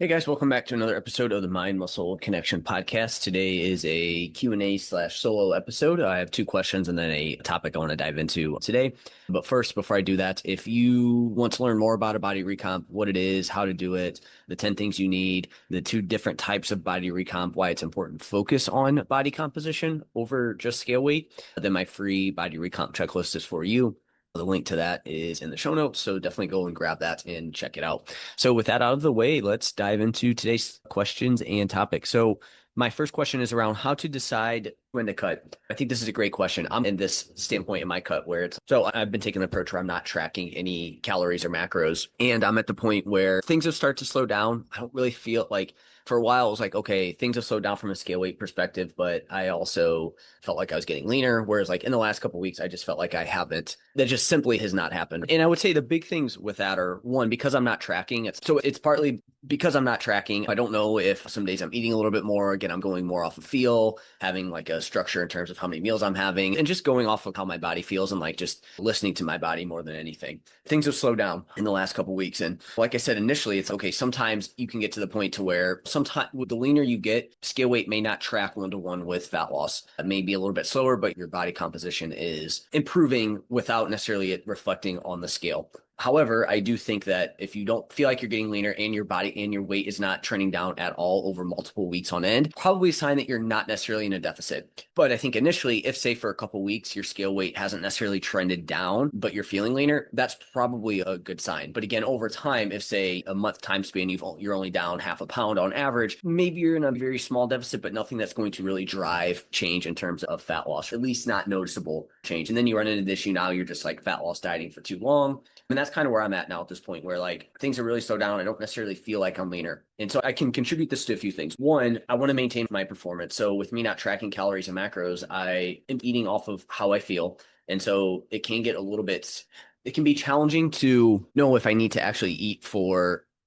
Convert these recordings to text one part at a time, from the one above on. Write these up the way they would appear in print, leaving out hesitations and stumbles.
Hey guys, welcome back to another episode of the Mind Muscle Connection podcast. Today is a Q&A slash solo episode. I have two questions and then a topic I want to dive into today. But first, before I do that, if you want to learn more about a body recomp, what it is, how to do it, the 10 things you need, the two different types of body recomp, why it's important to focus on body composition over just scale weight, then my free body recomp checklist is for you. The link to that is in the show notes, so definitely go and grab that and check it out. So with that out of the way, let's dive into today's questions and topics. So my first question is around how to decide when to cut. I think this is a great question. I'm in this standpoint in my cut where I've been taking the approach where I'm not tracking any calories or macros, and I'm at the point where things have started to slow down. I don't really feel like for a while, it was like, okay, things have slowed down from a scale weight perspective, but I also felt like I was getting leaner. Whereas like in the last couple of weeks, I just felt like I haven't. That just simply has not happened. And I would say the big things with that are one, because I'm not tracking. It's partly because I'm not tracking. I don't know if some days I'm eating a little bit more. Again, I'm going more off of feel, having like a structure in terms of how many meals I'm having, and just going off of how my body feels and like just listening to my body more than anything. Things have slowed down in the last couple of weeks. And like I said, initially, it's okay. Sometimes you can get to the point to where sometimes the leaner you get, scale weight may not track 1-to-1 with fat loss. It may be a little bit slower, but your body composition is improving without necessarily it reflecting on the scale. However, I do think that if you don't feel like you're getting leaner and your body and your weight is not trending down at all over multiple weeks on end, probably a sign that you're not necessarily in a deficit. But I think initially, if say for a couple weeks, your scale weight hasn't necessarily trended down, but you're feeling leaner, that's probably a good sign. But again, over time, if say a month time span, you're only down half a pound on average, maybe you're in a very small deficit, but nothing that's going to really drive change in terms of fat loss, or at least not noticeable change. And then you run into this issue now, you're just like fat loss dieting for too long. And that's kind of where I'm at now at this point, where like things are really slowed down. I don't necessarily feel like I'm leaner. And so I can contribute this to a few things. One, I want to maintain my performance. So with me not tracking calories and macros, I am eating off of how I feel. And so it can get it can be challenging to know if I need to actually eat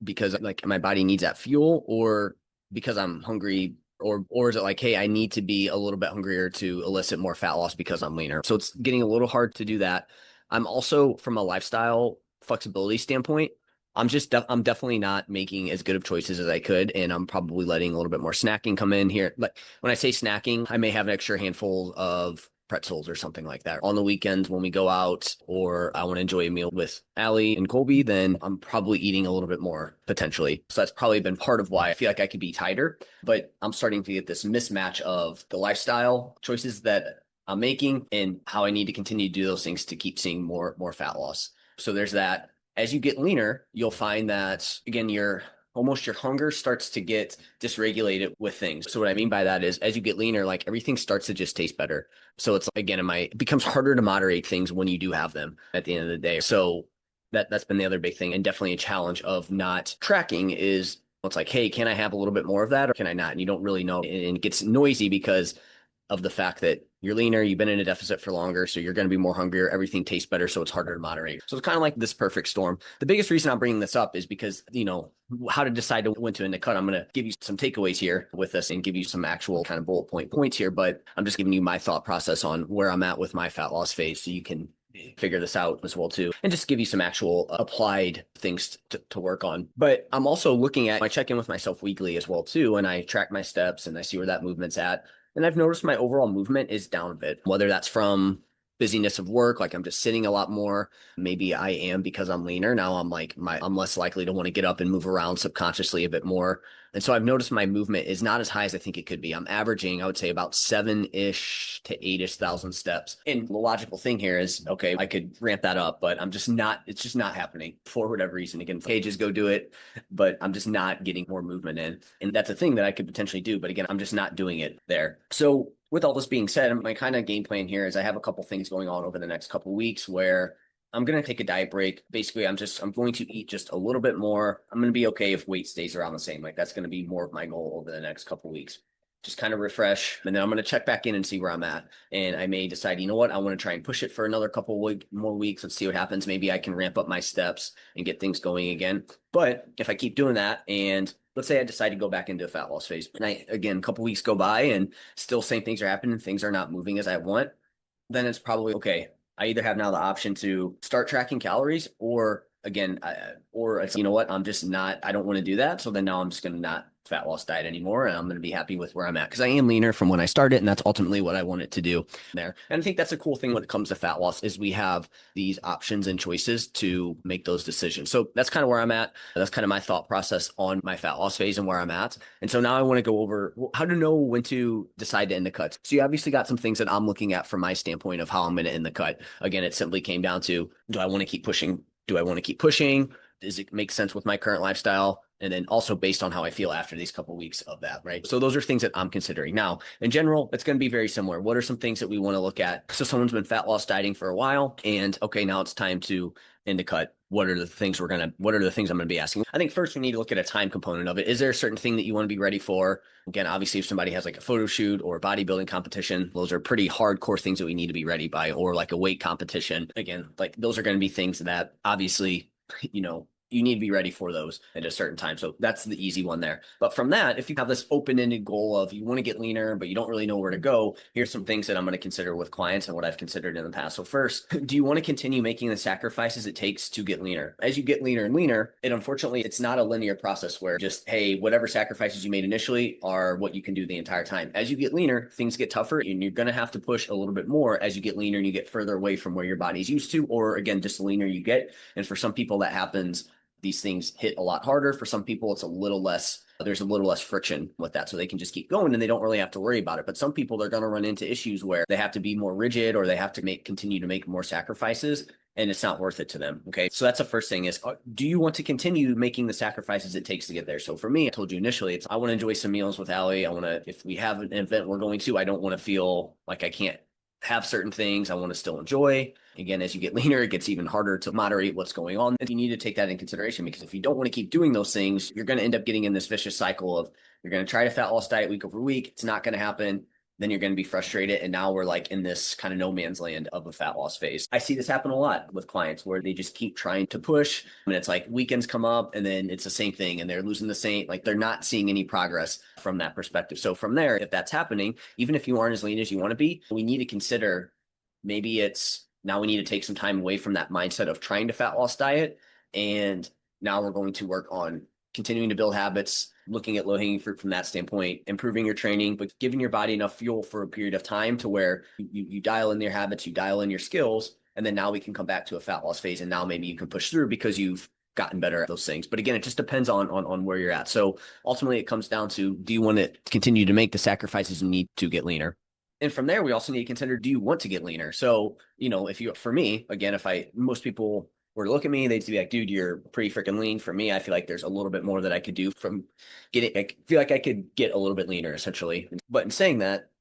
because like my body needs that fuel, or because I'm hungry, or is it like, hey, I need to be a little bit hungrier to elicit more fat loss because I'm leaner. So it's getting a little hard to do that. I'm also, from a lifestyle flexibility standpoint, I'm definitely not making as good of choices as I could, and I'm probably letting a little bit more snacking come in here. Like when I say snacking, I may have an extra handful of pretzels or something like that on the weekends when we go out, or I want to enjoy a meal with Allie and Colby. Then I'm probably eating a little bit more potentially. So that's probably been part of why I feel like I could be tighter. But I'm starting to get this mismatch of the lifestyle choices that I'm making and how I need to continue to do those things to keep seeing more fat loss. So there's that. As you get leaner, you'll find that again, your hunger starts to get dysregulated with things. So what I mean by that is as you get leaner, like everything starts to just taste better. So it's again, it becomes harder to moderate things when you do have them at the end of the day. So that's been the other big thing, and definitely a challenge of not tracking is it's like, hey, can I have a little bit more of that or can I not? And you don't really know. And it gets noisy because of the fact that you're leaner, you've been in a deficit for longer, so you're going to be more hungrier. Everything tastes better, so it's harder to moderate. So it's kind of like this perfect storm. The biggest reason I'm bringing this up is because, how to decide when to end the cut. I'm going to give you some takeaways here with this and give you some actual kind of bullet points here, but I'm just giving you my thought process on where I'm at with my fat loss phase so you can figure this out as well too, and just give you some actual applied things to work on. But I'm also I check in with myself weekly as well too, and I track my steps and I see where that movement's at. And I've noticed my overall movement is down a bit, whether that's from busyness of work, like I'm just sitting a lot more. Maybe I am because I'm leaner. Now I'm less likely to want to get up and move around subconsciously a bit more. And so I've noticed my movement is not as high as I think it could be. I'm averaging, I would say, about 7-ish to 8-ish thousand steps. And the logical thing here is, okay, I could ramp that up, but it's just not happening for whatever reason. Again, hey, just go do it, but I'm just not getting more movement in. And that's a thing that I could potentially do. But again, I'm just not doing it there. So with all this being said, my kind of game plan here is I have a couple things going on over the next couple weeks where I'm going to take a diet break. Basically, I'm going to eat just a little bit more. I'm going to be okay if weight stays around the same. Like that's going to be more of my goal over the next couple weeks. Just kind of refresh, and then I'm going to check back in and see where I'm at. And I may decide, you know what, I want to try and push it for another more weeks. Let's see what happens. Maybe I can ramp up my steps and get things going again. But if I keep doing that, and let's say I decide to go back into a fat loss phase, and a couple weeks go by and still same things are happening, things are not moving as I want, then it's probably okay. I either have now the option to start tracking calories, or again, or it's, you know what, I don't want to do that. So then now I'm just going to not fat loss diet anymore. And I'm going to be happy with where I'm at because I am leaner from when I started. And that's ultimately what I wanted to do there. And I think that's a cool thing when it comes to fat loss is we have these options and choices to make those decisions. So that's kind of where I'm at. That's kind of my thought process on my fat loss phase and where I'm at. And so now I want to go over how to know when to decide to end the cut. So you obviously got some things that I'm looking at from my standpoint of how I'm going to end the cut. Again, it simply came down to, do I want to keep pushing? Do I want to keep pushing? Does it make sense with my current lifestyle? And then also based on how I feel after these couple of weeks of that, right? So those are things that I'm considering. Now, in general, it's going to be very similar. What are some things that we want to look at? So someone's been fat loss dieting for a while and okay, now it's time to end the cut. What are the things I'm going to be asking? I think first we need to look at a time component of it. Is there a certain thing that you want to be ready for? Again, obviously if somebody has like a photo shoot or a bodybuilding competition, those are pretty hardcore things that we need to be ready by, or like a weight competition. Again, like those are going to be things that obviously, you need to be ready for those at a certain time. So that's the easy one there. But from that, if you have this open-ended goal of you want to get leaner, but you don't really know where to go, here's some things that I'm going to consider with clients and what I've considered in the past. So first, do you want to continue making the sacrifices it takes to get leaner? As you get leaner and leaner, unfortunately, it's not a linear process where just, hey, whatever sacrifices you made initially are what you can do the entire time. As you get leaner, things get tougher and you're going to have to push a little bit more as you get leaner and you get further away from where your body's used to, or again, just the leaner you get. And for some people that happens, these things hit a lot harder. For some people, there's a little less friction with that. So they can just keep going and they don't really have to worry about it. But some people, they're going to run into issues where they have to be more rigid or they have to continue to make more sacrifices and it's not worth it to them. Okay. So that's the first thing is, do you want to continue making the sacrifices it takes to get there? So for me, I told you initially, I want to enjoy some meals with Allie. If we have an event we're going to, I don't want to feel like I can't have certain things I want to still enjoy. Again, as you get leaner, it gets even harder to moderate what's going on. And you need to take that in consideration because if you don't want to keep doing those things, you're going to end up getting in this vicious cycle of you're going to try to fat loss diet week over week. It's not going to happen. Then you're going to be frustrated. And now we're like in this kind of no man's land of a fat loss phase. I see this happen a lot with clients where they just keep trying to push. And it's like weekends come up and then it's the same thing and they're losing like they're not seeing any progress from that perspective. So from there, if that's happening, even if you aren't as lean as you want to be, we need to consider maybe now we need to take some time away from that mindset of trying to fat loss diet. And now we're going to work on continuing to build habits, looking at low-hanging fruit from that standpoint, improving your training, but giving your body enough fuel for a period of time to where you dial in your habits, you dial in your skills, and then now we can come back to a fat loss phase, and now maybe you can push through because you've gotten better at those things. But again, it just depends on where you're at. So ultimately, it comes down to, do you want to continue to make the sacrifices you need to get leaner? And from there, we also need to consider, do you want to get leaner? So, for me, again, most people were to look at me, they'd be like, dude, you're pretty freaking lean. For me, I feel like there's a little bit more that I could do I feel like I could get a little bit leaner essentially. But in saying that,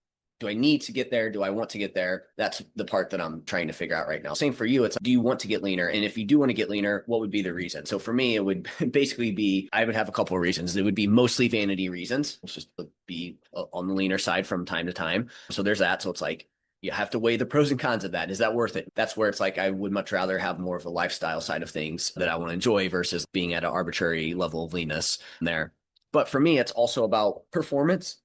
do I need to get there? Do I want to get there? That's the part that I'm trying to figure out right now. Same for you. It's, do you want to get leaner? And if you do want to get leaner, what would be the reason? So for me, it would basically be, I would have a couple of reasons. It would be mostly vanity reasons. Let's just be on the leaner side from time to time. So there's that. So it's like, you have to weigh the pros and cons of that. Is that worth it? That's where it's like, I would much rather have more of a lifestyle side of things that I want to enjoy versus being at an arbitrary level of leanness there. But for me, it's also about performance,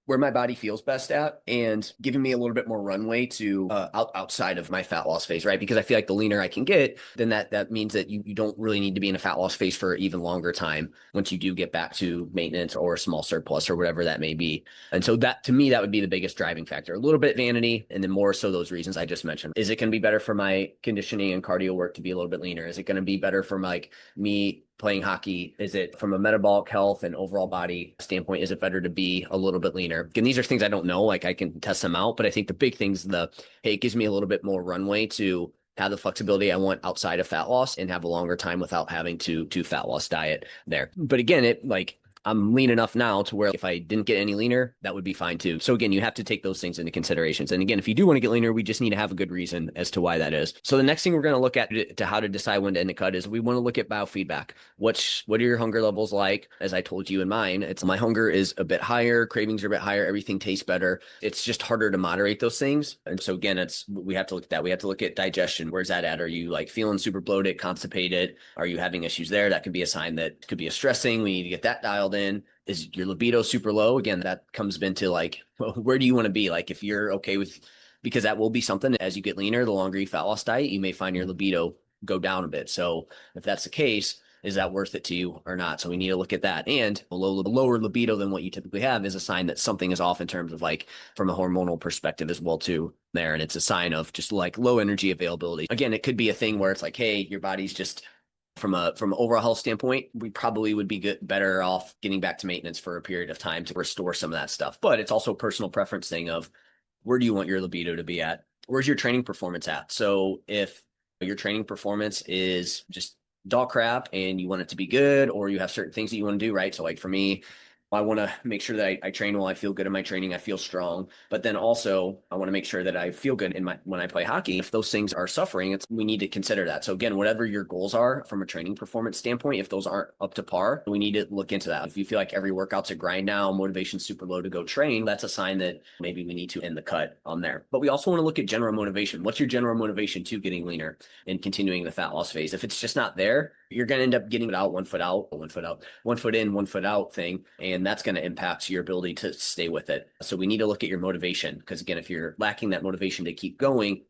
where my body feels best at, and giving me a little bit more runway to outside of my fat loss phase, right? Because I feel like the leaner I can get, then that means that you don't really need to be in a fat loss phase for even longer time once you do get back to maintenance or a small surplus or whatever that may be. And so that, to me, that would be the biggest driving factor. A little bit vanity, and then more so those reasons I just mentioned. Is it going to be better for my conditioning and cardio work to be a little bit leaner? Is it going to be better for like me playing hockey? Is it from a metabolic health and overall body standpoint, is it better to be a little bit leaner? And these are things I don't know, like I can test them out, but I think the big thing's hey, it gives me a little bit more runway to have the flexibility I want outside of fat loss and have a longer time without having to fat loss diet there. But again, I'm lean enough now to where if I didn't get any leaner, that would be fine too. So again, you have to take those things into considerations. And again, if you do want to get leaner, we just need to have a good reason as to why that is. So the next thing we're going to look at to how to decide when to end a cut is we want to look at biofeedback. What are your hunger levels like? As I told you in mine, it's my hunger is a bit higher, cravings are a bit higher, everything tastes better. It's just harder to moderate those things. And so again, we have to look at that. We have to look at digestion. Where's that at? Are you like feeling super bloated, constipated? Are you having issues there? That could be a sign that could be a stressing. We need to get that dialed in. Is your libido super low? Again, that comes into like, where do you want to be? Like if you're okay with, because that will be something as you get leaner, the longer you fat loss diet, you may find your libido go down a bit. So if that's the case, is that worth it to you or not? So we need to look at that. And a lower libido than what you typically have is a sign that something is off in terms of like from a hormonal perspective as well too there. And it's a sign of just like low energy availability. Again, it could be a thing where it's like, hey, your body's just from an overall health standpoint, we probably would be better off getting back to maintenance for a period of time to restore some of that stuff. But it's also a personal preference thing of where do you want your libido to be at? Where's your training performance at? So if your training performance is just dog crap and you want it to be good, or you have certain things that you want to do, right? So like for me, I want to make sure that I train well, I feel good in my training, I feel strong, but then also I want to make sure that I feel good in when I play hockey. If those things are suffering, we need to consider that. So again, whatever your goals are from a training performance standpoint, if those aren't up to par, we need to look into that. If you feel like every workout's a grind now, motivation's super low to go train, that's a sign that maybe we need to end the cut on there. But we also want to look at general motivation. What's your general motivation to getting leaner and continuing the fat loss phase? If it's just not there, you're going to end up getting it out, one foot in, one foot out thing. And that's going to impact your ability to stay with it. So we need to look at your motivation, because again, if you're lacking that motivation to keep going,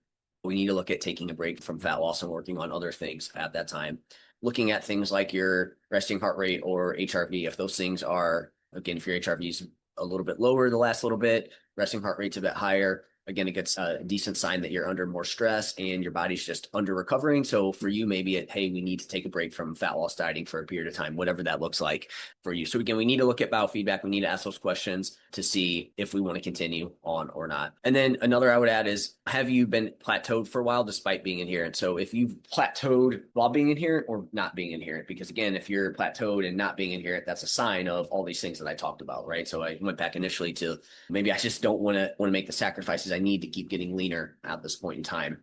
we need to look at taking a break from fat loss and working on other things at that time. Looking at things like your resting heart rate or HRV. If those things are, again, if your HRV is a little bit lower the last little bit, resting heart rate's a bit higher, again, it gets a decent sign that you're under more stress and your body's just under recovering. So for you, maybe hey, we need to take a break from fat loss dieting for a period of time, whatever that looks like for you. So again, we need to look at biofeedback. We need to ask those questions to see if we want to continue on or not. And then another I would add is, have you been plateaued for a while despite being adherent? So if you've plateaued while being adherent or not being adherent, because again, if you're plateaued and not being adherent, that's a sign of all these things that I talked about, right? So I went back initially to maybe I just don't want to make the sacrifices I need to keep getting leaner at this point in time.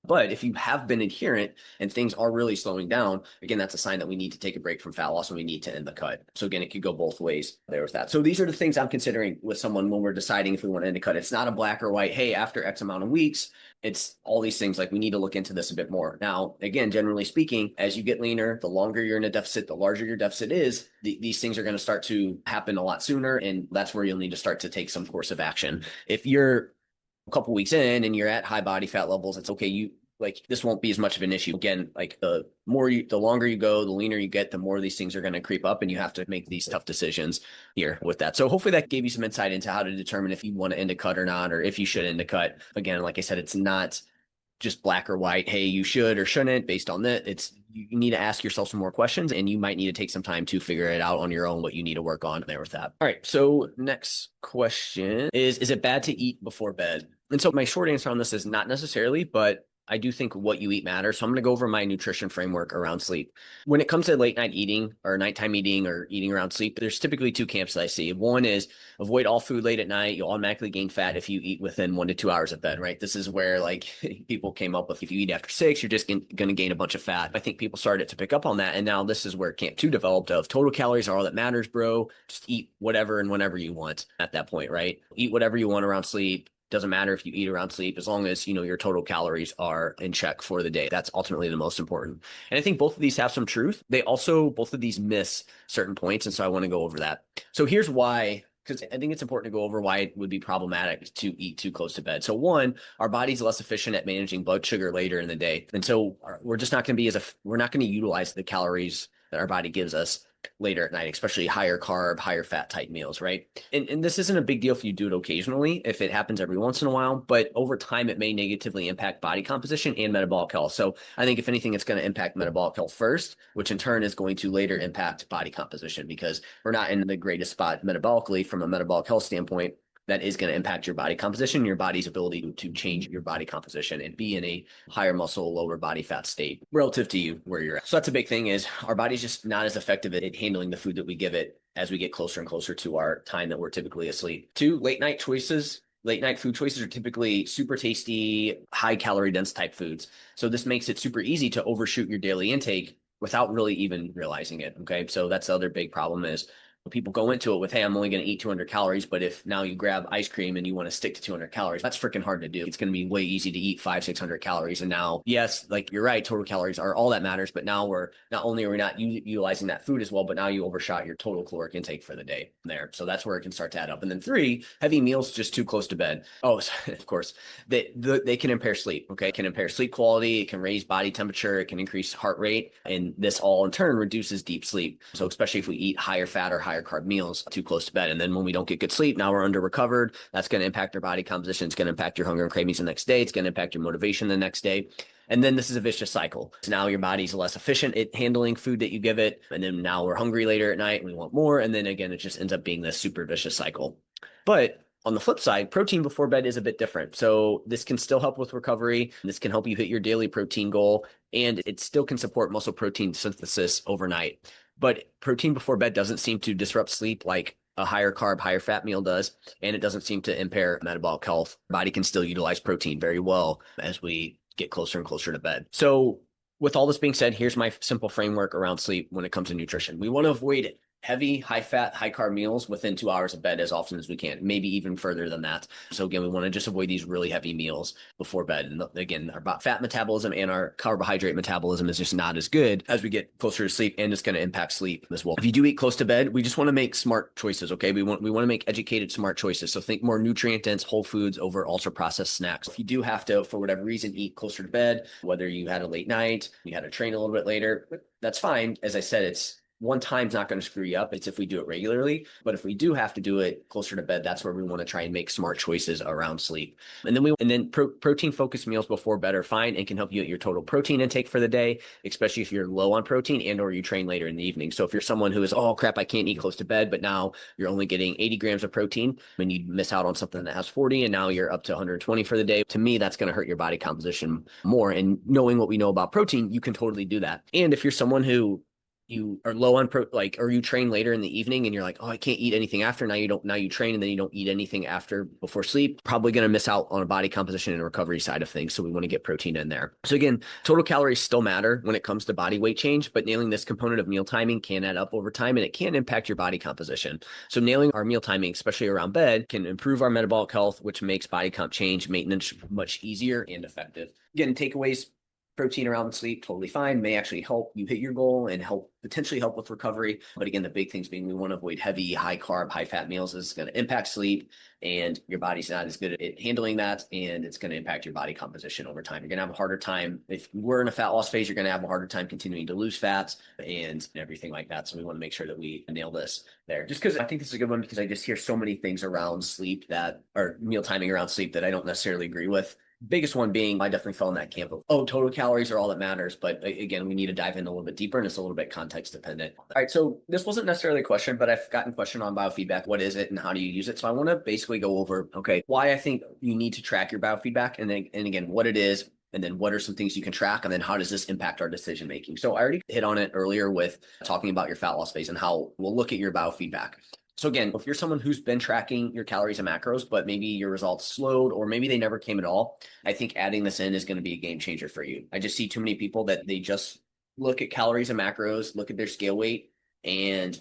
But if you have been adherent and things are really slowing down, again, that's a sign that we need to take a break from fat loss and we need to end the cut. So again, it could go both ways there with that. So these are the things I'm considering with someone when we're deciding if we want to end a cut. It's not a black or white, hey, after X amount of weeks, it's all these things like we need to look into this a bit more. Now, again, generally speaking, as you get leaner, the longer you're in a deficit, the larger your deficit is, these things are going to start to happen a lot sooner. And that's where you'll need to start to take some course of action. If you're a couple weeks in and you're at high body fat levels, it's okay. This won't be as much of an issue. Again, like the longer you go, the leaner you get, the more these things are going to creep up and you have to make these tough decisions here with that. So hopefully that gave you some insight into how to determine if you want to end a cut or not, or if you should end a cut. Again, like I said, it's not just black or white. Hey, you should or shouldn't based on that. You need to ask yourself some more questions and you might need to take some time to figure it out on your own, what you need to work on there with that. All right. So next question is it bad to eat before bed? And so my short answer on this is not necessarily, but I do think what you eat matters. So I'm going to go over my nutrition framework around sleep. When it comes to late night eating or nighttime eating or eating around sleep, there's typically two camps that I see. One is avoid all food late at night. You'll automatically gain fat if you eat within 1 to 2 hours of bed, right? This is where like people came up with, if you eat after 6, you're just going to gain a bunch of fat. I think people started to pick up on that. And now this is where camp 2 developed of total calories are all that matters, bro. Just eat whatever and whenever you want at that point, right? Eat whatever you want around sleep. Doesn't matter if you eat around sleep, as long as, your total calories are in check for the day. That's ultimately the most important. And I think both of these have some truth. Both of these miss certain points. And so I want to go over that. So here's why, because I think it's important to go over why it would be problematic to eat too close to bed. So one, our body's less efficient at managing blood sugar later in the day. And so we're just not going to be we're not going to utilize the calories that our body gives us later at night, especially higher carb, higher fat type meals, right? And this isn't a big deal if you do it occasionally, if it happens every once in a while, but over time, it may negatively impact body composition and metabolic health. So I think if anything, it's going to impact metabolic health first, which in turn is going to later impact body composition because we're not in the greatest spot metabolically from a metabolic health standpoint. That is going to impact your body composition, your body's ability to change your body composition and be in a higher muscle, lower body fat state relative to you where you're at. So that's a big thing is our body's just not as effective at handling the food that we give it as we get closer and closer to our time that we're typically asleep. 2, late night food choices are typically super tasty, high calorie dense type foods. So this makes it super easy to overshoot your daily intake without really even realizing it. Okay. So that's the other big problem is People go into it with, hey, I'm only going to eat 200 calories. But if now you grab ice cream and you want to stick to 200 calories, that's freaking hard to do. It's going to be way easy to eat 500-600 calories. And now, yes, like you're right, total calories are all that matters. But now we're not only are we not utilizing that food as well, but now you overshot your total caloric intake for the day there. So that's where it can start to add up. And then 3, heavy meals just too close to bed. Oh, of course, they can impair sleep. Okay, it can impair sleep quality. It can raise body temperature. It can increase heart rate, and this all in turn reduces deep sleep. So especially if we eat higher fat or higher carb meals too close to bed, and then when we don't get good sleep, now we're under recovered. That's going to impact our body composition. It's going to impact your hunger and cravings the next day. It's going to impact your motivation the next day. And then this is a vicious cycle. So now your body's less efficient at handling food that you give it. And then now we're hungry later at night and we want more. And then again, it just ends up being this super vicious cycle. But on the flip side, protein before bed is a bit different. So this can still help with recovery. This can help you hit your daily protein goal, and it still can support muscle protein synthesis overnight. But protein before bed doesn't seem to disrupt sleep like a higher carb, higher fat meal does, and it doesn't seem to impair metabolic health. Body can still utilize protein very well as we get closer and closer to bed. So with all this being said, here's my simple framework around sleep when it comes to nutrition. We want to avoid heavy, high fat, high carb meals within 2 hours of bed as often as we can, maybe even further than that. So again, we want to just avoid these really heavy meals before bed. And again, our fat metabolism and our carbohydrate metabolism is just not as good as we get closer to sleep, and it's going to impact sleep as well. If you do eat close to bed, we just want to make smart choices. Okay. We want to make educated, smart choices. So think more nutrient dense whole foods over ultra processed snacks. If you do have to, for whatever reason, eat closer to bed, whether you had a late night, you had to train a little bit later, that's fine. As I said, it's one time's not going to screw you up. It's if we do it regularly. But if we do have to do it closer to bed, that's where we want to try and make smart choices around sleep. And then protein focused meals before bed are fine and can help you at your total protein intake for the day, especially if you're low on protein and or you train later in the evening. So if you're someone who is, oh crap, I can't eat close to bed, but now you're only getting 80 grams of protein and you miss out on something that has 40 and now you're up to 120 for the day. To me, that's going to hurt your body composition more. And knowing what we know about protein, you can totally do that. And if you're someone who you are low on or you train later in the evening and you're like, oh, I can't eat anything after. Now you train and then you don't eat anything after before sleep, probably going to miss out on a body composition and recovery side of things. So we want to get protein in there. So again, total calories still matter when it comes to body weight change, but nailing this component of meal timing can add up over time and it can impact your body composition. So nailing our meal timing, especially around bed, can improve our metabolic health, which makes body comp change maintenance much easier and effective. Again, takeaways: protein around sleep, totally fine, may actually help you hit your goal and potentially help with recovery. But again, the big things being we want to avoid heavy, high carb, high fat meals. Is going to impact sleep and your body's not as good at handling that. And it's going to impact your body composition over time. You're going to have a harder time. If we're in a fat loss phase, you're going to have a harder time continuing to lose fats and everything like that. So we want to make sure that we nail this there. Just because I think this is a good one because I just hear so many things around sleep that are meal timing around sleep that I don't necessarily agree with. Biggest one being, I definitely fell in that camp of, oh, total calories are all that matters. But again, we need to dive in a little bit deeper and it's a little bit context dependent. All right. So this wasn't necessarily a question, but I've gotten a question on biofeedback. What is it and how do you use it? So I want to basically go over, okay, why I think you need to track your biofeedback and again, what it is, and then what are some things you can track? And then how does this impact our decision making? So I already hit on it earlier with talking about your fat loss phase and how we'll look at your biofeedback. So again, if you're someone who's been tracking your calories and macros, but maybe your results slowed or maybe they never came at all, I think adding this in is going to be a game changer for you. I just see too many people that they just look at calories and macros, look at their scale weight, and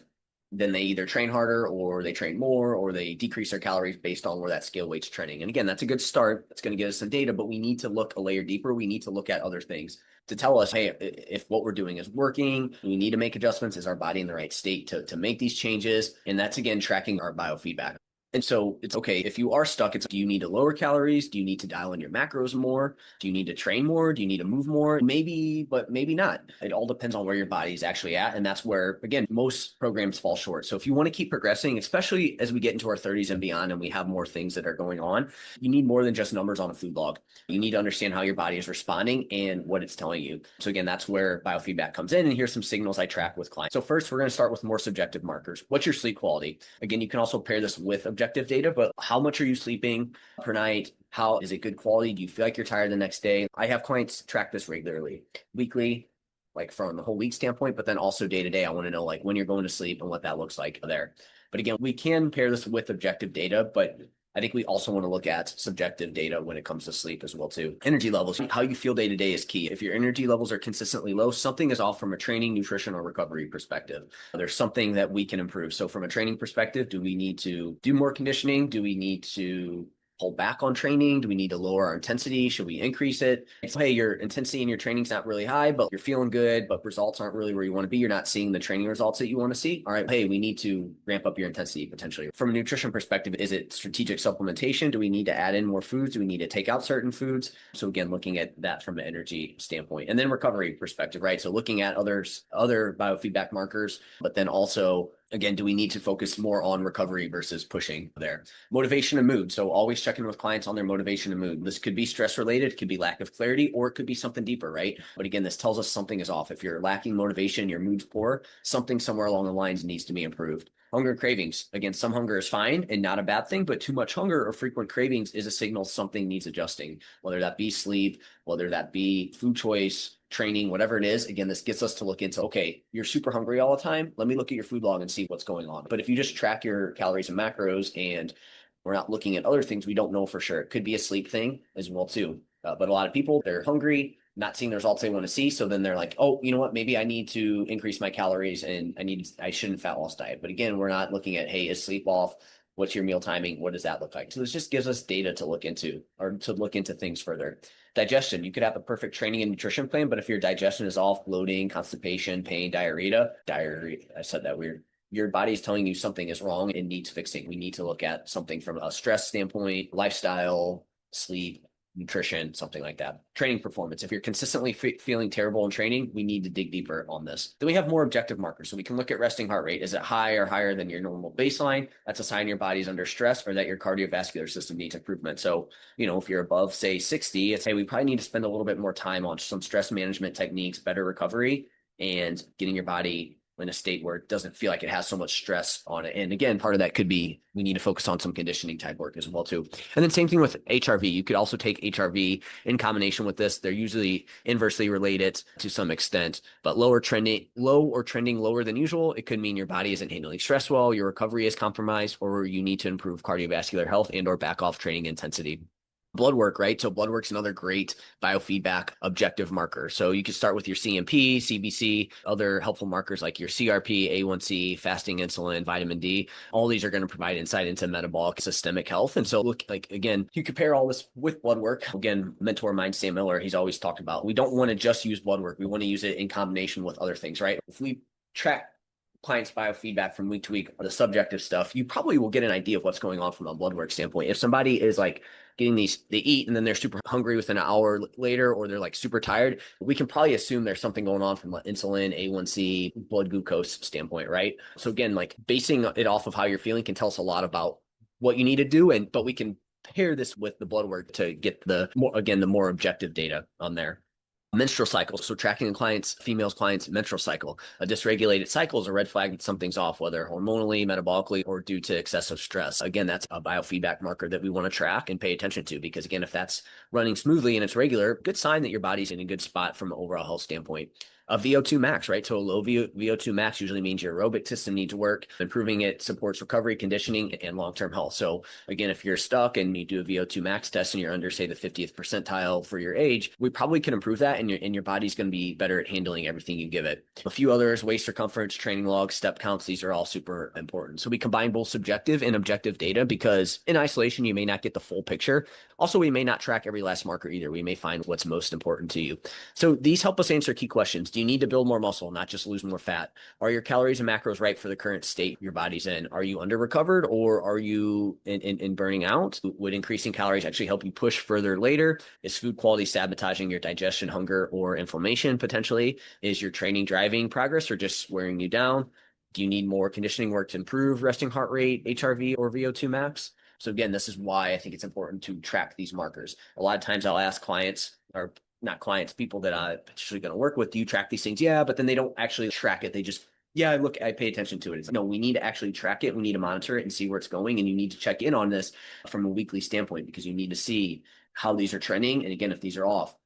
then they either train harder or they train more or they decrease their calories based on where that scale weight's trending. And again, that's a good start. That's going to get us some data, but we need to look a layer deeper. We need to look at other things to tell us, hey, if what we're doing is working, we need to make adjustments. Is our body in the right state to make these changes? And that's, again, tracking our biofeedback. And so it's okay if you are stuck. It's, do you need to lower calories? Do you need to dial in your macros more? Do you need to train more? Do you need to move more? Maybe, but maybe not. It all depends on where your body's actually at. And that's where, again, most programs fall short. So if you want to keep progressing, especially as we get into our 30s and beyond, and we have more things that are going on, you need more than just numbers on a food log. You need to understand how your body is responding and what it's telling you. So again, that's where biofeedback comes in. And here's some signals I track with clients. So first, we're going to start with more subjective markers. What's your sleep quality? Again, you can also pair this with objective data, but how much are you sleeping per night? How is it good quality? Do you feel like you're tired the next day? I have clients track this regularly, weekly, like from the whole week standpoint, but then also day to day. I want to know like when you're going to sleep and what that looks like there. But again, we can pair this with objective data, but I think we also want to look at subjective data when it comes to sleep as well too. Energy levels, how you feel day to day is key. If your energy levels are consistently low, something is off from a training, nutrition, or recovery perspective. There's something that we can improve. So from a training perspective, do we need to do more conditioning? Do we need to pull back on training? Do we need to lower our intensity? Should we increase it? So, hey, your intensity in your training's not really high, but you're feeling good, but results aren't really where you want to be. You're not seeing the training results that you want to see. All right, hey, we need to ramp up your intensity potentially. From a nutrition perspective, is it strategic supplementation? Do we need to add in more foods? Do we need to take out certain foods? So again, looking at that from an energy standpoint. And then recovery perspective, right? So looking at other biofeedback markers, but then also again, do we need to focus more on recovery versus pushing there? Motivation and mood. So always checking with clients on their motivation and mood. This could be stress related, it could be lack of clarity, or it could be something deeper, right? But again, this tells us something is off. If you're lacking motivation, your mood's poor, something somewhere along the lines needs to be improved. Hunger and cravings. Again, some hunger is fine and not a bad thing, but too much hunger or frequent cravings is a signal something needs adjusting, whether that be sleep, whether that be food choice, training, whatever it is. Again, this gets us to look into, okay, you're super hungry all the time. Let me look at your food log and see what's going on. But if you just track your calories and macros and we're not looking at other things, we don't know for sure. It could be a sleep thing as well too. But a lot of people, they're hungry, not seeing the results they want to see. So then they're like, oh, you know what? Maybe I need to increase my calories and I shouldn't fat loss diet. But again, we're not looking at, hey, is sleep off? What's your meal timing? What does that look like? So this just gives us data to look into or to look into things further. Digestion, you could have a perfect training and nutrition plan, but if your digestion is off, bloating, constipation, pain, diarrhea, I said that weird. Your body's telling you something is wrong and needs fixing. We need to look at something from a stress standpoint, lifestyle, sleep, nutrition, something like that. Training performance. If you're consistently feeling terrible in training, we need to dig deeper on this. Then we have more objective markers. So we can look at resting heart rate. Is it high or higher than your normal baseline? That's a sign your body's under stress or that your cardiovascular system needs improvement. So, if you're above, say, 60, it's, hey, we probably need to spend a little bit more time on some stress management techniques, better recovery, and getting your body in a state where it doesn't feel like it has so much stress on it. And again, part of that could be we need to focus on some conditioning type work as well too. And then same thing with HRV. You could also take HRV in combination with this. They're usually inversely related to some extent, but low or trending lower than usual, it could mean your body isn't handling stress well, your recovery is compromised, or you need to improve cardiovascular health and or back off training intensity. Blood work, right? So blood work's another great biofeedback objective marker. So you can start with your CMP, CBC, other helpful markers like your CRP, A1C, fasting insulin, vitamin D. All these are going to provide insight into metabolic systemic health. And so look, like, again, you compare all this with blood work. Again, mentor of mine, Sam Miller, he's always talked about, we don't want to just use blood work. We want to use it in combination with other things, right? If we track clients' biofeedback from week to week, the subjective stuff, you probably will get an idea of what's going on from a blood work standpoint. If somebody is like getting they eat and then they're super hungry within an hour later, or they're like super tired, we can probably assume there's something going on from an insulin, A1C, blood glucose standpoint, right? So again, like basing it off of how you're feeling can tell us a lot about what you need to do. But we can pair this with the blood work to get the more objective data on there. Menstrual cycle. So tracking a female's client's menstrual cycle. A dysregulated cycle is a red flag that something's off, whether hormonally, metabolically, or due to excessive stress. Again, that's a biofeedback marker that we want to track and pay attention to, because again, if that's running smoothly and it's regular, good sign that your body's in a good spot from an overall health standpoint. A VO2 max, right? So a low VO2 max usually means your aerobic system needs work. Improving it supports recovery, conditioning, and long-term health. So again, if you're stuck and you do a VO2 max test and you're under, say, the 50th percentile for your age, we probably can improve that, and your body's going to be better at handling everything you give it. A few others: waist circumference, training logs, step counts. These are all super important. So we combine both subjective and objective data, because in isolation, you may not get the full picture. Also, we may not track every last marker either. We may find what's most important to you. So these help us answer key questions. Do you need to build more muscle, not just lose more fat? Are your calories and macros right for the current state your body's in? Are you under recovered, or are you in burning out? Would increasing calories actually help you push further later? Is food quality sabotaging your digestion, hunger, or inflammation potentially? Is your training driving progress or just wearing you down? Do you need more conditioning work to improve resting heart rate, HRV, or VO2 max? So again, this is why I think it's important to track these markers. A lot of times I'll ask clients, or not clients, people that I'm potentially going to work with, do you track these things? Yeah, but then they don't actually track it. They just, yeah, look, I pay attention to it. It's like, no, we need to actually track it. We need to monitor it and see where it's going. And you need to check in on this from a weekly standpoint, because you need to see how these are trending. And again, if these are off,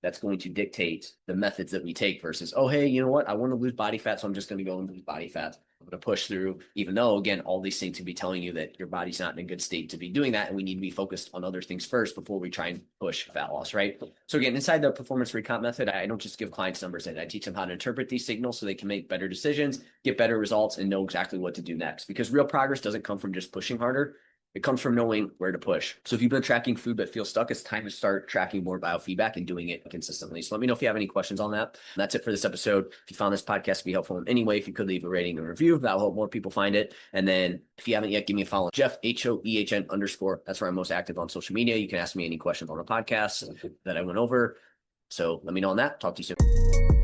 that's going to dictate the methods that we take versus, oh, hey, you know what? I want to lose body fat, so I'm just going to go and lose body fat. to push through, even though, again, all these things can be telling you that your body's not in a good state to be doing that. And we need to be focused on other things first before we try and push fat loss, right? So again, inside the performance recomp method, I don't just give clients numbers in. I teach them how to interpret these signals so they can make better decisions, get better results, and know exactly what to do next. Because real progress doesn't come from just pushing harder. It comes from knowing where to push. So if you've been tracking food but feel stuck, it's time to start tracking more biofeedback and doing it consistently. So let me know if you have any questions on that. That's it for this episode. If you found this podcast to be helpful in any way, if you could leave a rating and review, that'll help more people find it. And then if you haven't yet, give me a follow. Jeff, HOEHN_. That's where I'm most active on social media. You can ask me any questions on the podcast that I went over. So let me know on that. Talk to you soon.